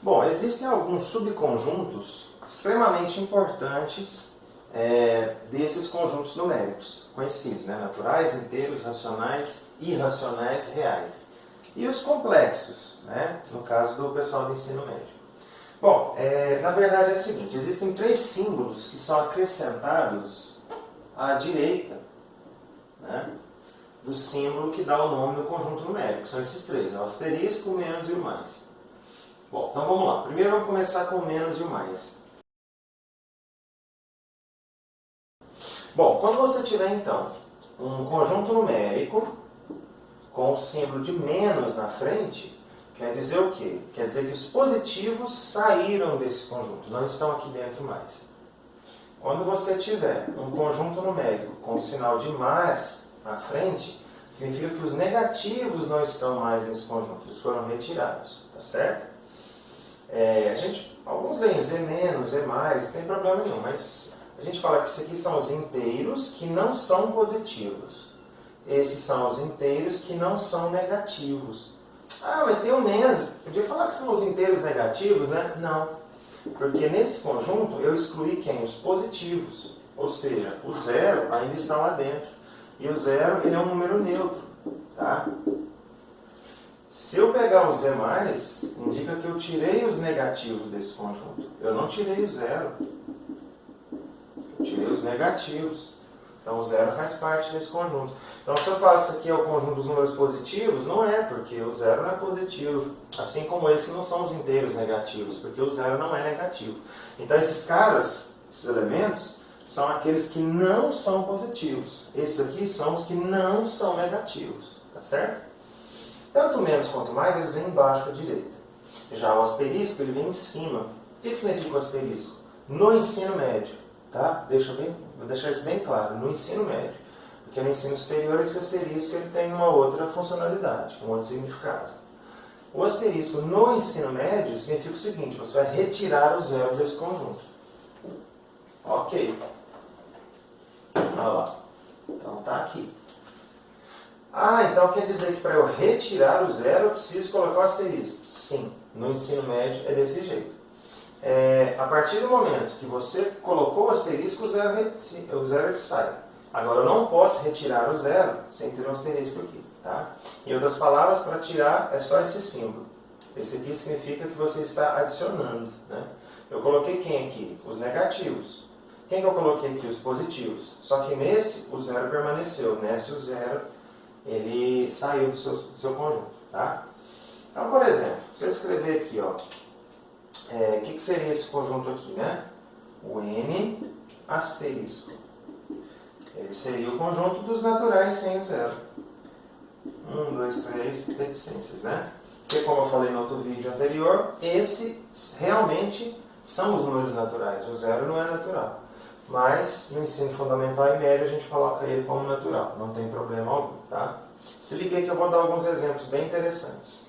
Bom, existem alguns subconjuntos extremamente importantes desses conjuntos numéricos, conhecidos, né? Naturais, inteiros, racionais, irracionais, reais. E os complexos, né? No caso do pessoal do ensino médio. Bom, na verdade é o seguinte, existem 3 símbolos que são acrescentados à direita, né, do símbolo que dá o nome do conjunto numérico. São esses 3, o asterisco, o menos e o mais. Bom, então vamos lá. Primeiro vamos começar com o menos e o mais. Bom, quando você tiver então um conjunto numérico com o símbolo de menos na frente, quer dizer o quê? Quer dizer que os positivos saíram desse conjunto, não estão aqui dentro mais. Quando você tiver um conjunto numérico com o sinal de mais na frente, significa que os negativos não estão mais nesse conjunto, eles foram retirados, tá certo? Alguns veem Z menos, Z mais, não tem problema nenhum, mas a gente fala que isso aqui são os inteiros que não são positivos. Estes são os inteiros que não são negativos. Ah, mas tem o menos. Podia falar que são os inteiros negativos, né? Não. Porque nesse conjunto eu excluí quem? Os positivos. Ou seja, o zero ainda está lá dentro. E o zero ele é um número neutro. Tá? Se eu pegar o Z+, indica que eu tirei os negativos desse conjunto. Eu não tirei o zero. Eu tirei os negativos. Então o zero faz parte desse conjunto. Então se eu falo que isso aqui é o conjunto dos números positivos, não é, porque o zero não é positivo. Assim como esses não são os inteiros negativos, porque o zero não é negativo. Então esses caras, esses elementos, são aqueles que não são positivos. Esses aqui são os que não são negativos. Tá certo? Tanto menos quanto mais, eles vêm embaixo à direita. Já o asterisco, ele vem em cima. O que significa o asterisco? No ensino médio, tá? Vou deixar isso bem claro, no ensino médio. Porque no ensino superior, esse asterisco ele tem uma outra funcionalidade, um outro significado. O asterisco no ensino médio significa o seguinte, você vai retirar o zero desse conjunto. Ok. Olha lá. Então tá aqui. Ah, então quer dizer que para eu retirar o zero, eu preciso colocar o asterisco? Sim, no ensino médio é desse jeito. A partir do momento que você colocou o asterisco, o zero sai. Agora, eu não posso retirar o zero sem ter um asterisco aqui. Tá? Em outras palavras, para tirar é só esse símbolo. Esse aqui significa que você está adicionando. Né? Eu coloquei quem aqui? Os negativos. Quem que eu coloquei aqui? Os positivos. Só que nesse, o zero permaneceu. Nesse, o zero ele saiu do seu conjunto. Tá? Então, por exemplo, se eu escrever aqui, ó, o que seria esse conjunto aqui, né? O N asterisco. Ele seria o conjunto dos naturais sem o zero. 1, 2, 3, reticências, né? Porque, como eu falei no outro vídeo anterior, esses realmente são os números naturais. O zero não é natural. Mas, no ensino fundamental e médio, a gente coloca ele como natural. Não tem problema algum, tá? Se liga aí que eu vou dar alguns exemplos bem interessantes.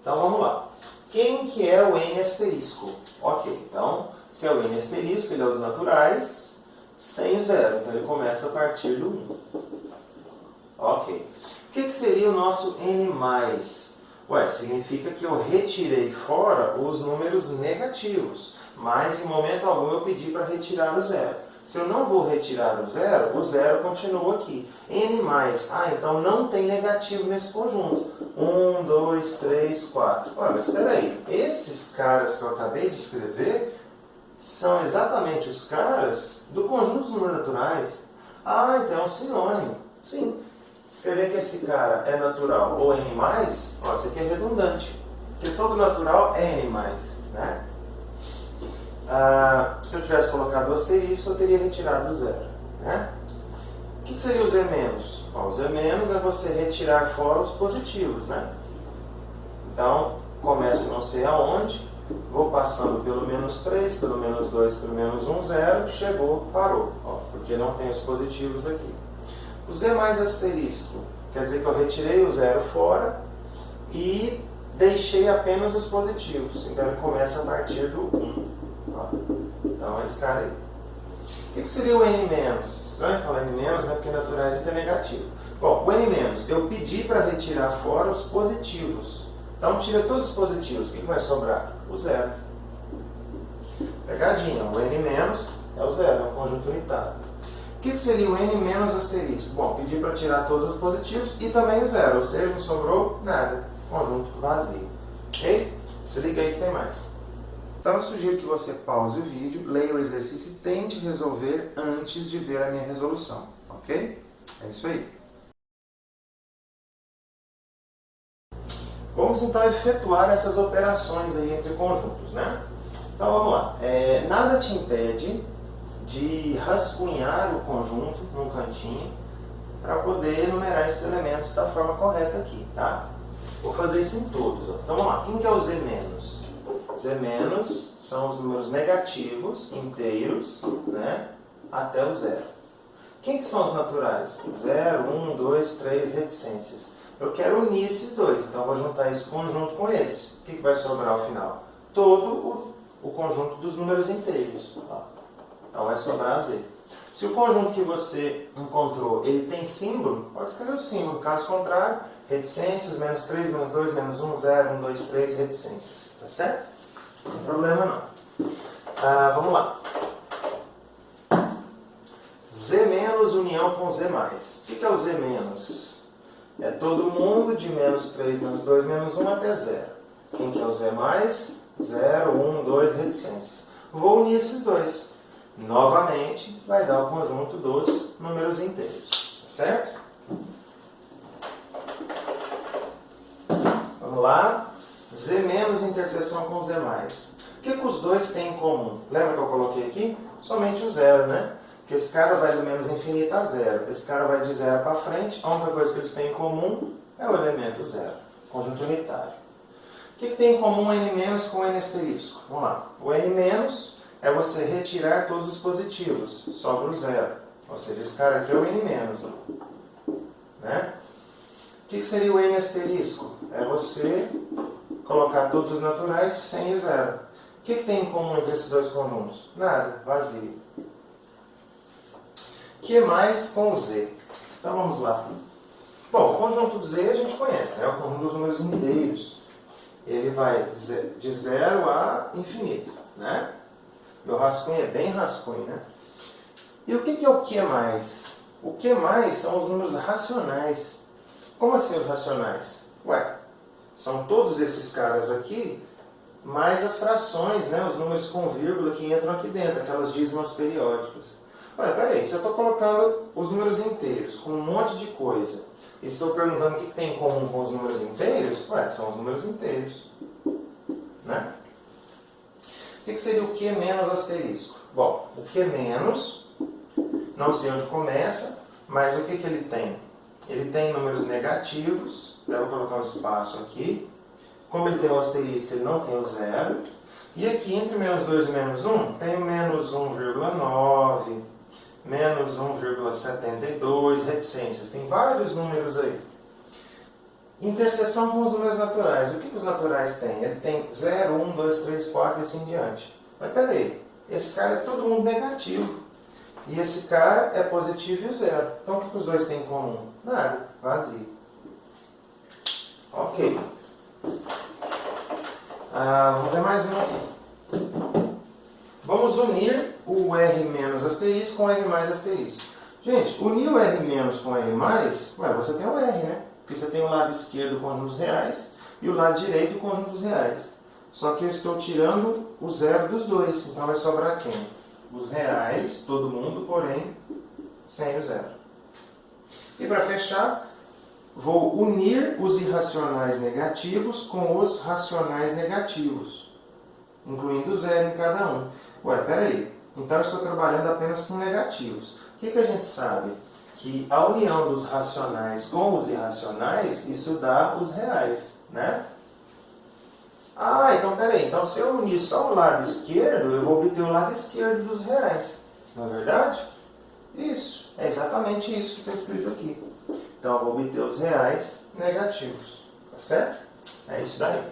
Então, vamos lá. Quem que é o N asterisco? Ok, então, se é o N asterisco, ele é os naturais sem o zero. Então, ele começa a partir do 1. Ok. O que seria o nosso N+? Ué, significa que eu retirei fora os números negativos. Mas, em momento algum, eu pedi para retirar o zero. Se eu não vou retirar o zero continua aqui. N+, então não tem negativo nesse conjunto. 1, 2, 3, 4. Olha, mas espera aí. Esses caras que eu acabei de escrever são exatamente os caras do conjunto dos números naturais. Ah, então é um sinônimo. Sim. Escrever que esse cara é natural ou N+, ó, isso aqui é redundante. Porque todo natural é N+, né? Se eu tivesse colocado o asterisco, eu teria retirado o zero. Né? O que seria o Z-? O Z- é você retirar fora os positivos. Né? Então, começo não sei aonde, vou passando pelo -3, pelo -2, pelo -1, 0, chegou, parou. Ó, porque não tem os positivos aqui. O Z mais asterisco quer dizer que eu retirei o zero fora e deixei apenas os positivos. Então, ele começa a partir do 1. Então, é esse cara aí. O que seria o N-? Estranho falar N-, né? Porque naturais não tem negativo. Bom, o N-, eu pedi para retirar fora os positivos. Então tira todos os positivos, o que vai sobrar? O zero. Pegadinha, o n menos é o zero, é um conjunto unitário. O que seria o n menos asterisco? Bom, pedi para tirar todos os positivos e também o zero, ou seja, não sobrou nada. Conjunto vazio. Ok? Se liga aí que tem mais. Então eu sugiro que você pause o vídeo, leia o exercício e tente resolver antes de ver a minha resolução. Ok? É isso aí. Vamos então efetuar essas operações aí entre conjuntos, né? Então vamos lá. Nada te impede de rascunhar o conjunto num cantinho para poder enumerar esses elementos da forma correta aqui, tá? Vou fazer isso em todos. Ó. Então vamos lá. Quem que é o z menos? Z menos são os números negativos, inteiros, né? Até o zero. Quem que são os naturais? 0, 1, 2, 3, reticências. Eu quero unir esses dois, então eu vou juntar esse conjunto com esse. O que vai sobrar ao final? Todo o conjunto dos números inteiros. Ó. Então vai sobrar Z. Se o conjunto que você encontrou ele tem símbolo, pode escrever o símbolo. Caso contrário, reticências, menos 3, menos 2, menos 1, 0, 1, 2, 3, reticências. Tá certo? Não tem problema não. Vamos lá. Z menos união com Z mais. O que é o Z menos? É todo mundo de menos 3, menos 2, menos 1 até 0. Quem que é o Z mais? 0, 1, 2, reticências. Vou unir esses dois. Novamente, vai dar o conjunto dos números inteiros. Tá certo? Vamos lá. Z menos interseção com Z mais. O que os dois têm em comum? Lembra que eu coloquei aqui? Somente o zero, né? Porque esse cara vai do menos infinito a zero. Esse cara vai de zero para frente. A única coisa que eles têm em comum é o elemento zero. Conjunto unitário. O que tem em comum N menos com N asterisco? Vamos lá. O N menos é você retirar todos os positivos. Sobra o zero. Ou seja, esse cara aqui é o N menos. Né? O que seria o N asterisco? É você colocar todos os naturais sem o zero. O que tem em comum entre esses dois conjuntos? Nada. Vazio. O que mais com o Z? Então vamos lá. Bom, o conjunto do Z a gente conhece, né? É o conjunto dos números inteiros. Ele vai de 0 a infinito, né? Meu rascunho é bem rascunho, né? E o que é o que mais? O que mais são os números racionais. Como assim os racionais? Ué, são todos esses caras aqui, mais as frações, né? Os números com vírgula que entram aqui dentro, aquelas dízimas periódicas. Olha, peraí, se eu estou colocando os números inteiros com um monte de coisa, e estou perguntando o que tem em comum com os números inteiros, ué, são os números inteiros. Né? O que seria o Q menos asterisco? Bom, o Q menos, não sei onde começa, mas o que ele tem? Ele tem números negativos, então eu vou colocar um espaço aqui. Como ele tem o asterisco, ele não tem o zero. E aqui, entre menos 2 e menos 1, tem o menos 1,9, menos 1,72, reticências. Tem vários números aí. Interseção com os números naturais. O que os naturais têm? Ele tem 0, 1, 2, 3, 4 e assim em diante. Mas peraí, esse cara é todo mundo negativo. E esse cara é positivo e o zero. Então o que os dois têm em comum? Nada, vazio. Ok. Vamos ver mais um aqui. Vamos unir o R menos asterisco com o R mais asterisco. Gente, unir o R menos com o R mais, você tem o R, né? Porque você tem o lado esquerdo o conjunto dos reais e o lado direito o conjunto dos reais. Só que eu estou tirando o zero dos dois, então vai sobrar quem? Os reais, todo mundo, porém, sem o zero. E para fechar, vou unir os irracionais negativos com os racionais negativos, incluindo zero em cada um. Ué, peraí, então eu estou trabalhando apenas com negativos. O que a gente sabe? Que a união dos racionais com os irracionais, isso dá os reais, né? Então peraí, então se eu unir só o lado esquerdo, eu vou obter o lado esquerdo dos reais. Não é verdade? Isso, é exatamente isso que está escrito aqui. Então eu vou obter os reais negativos, tá certo? É isso daí.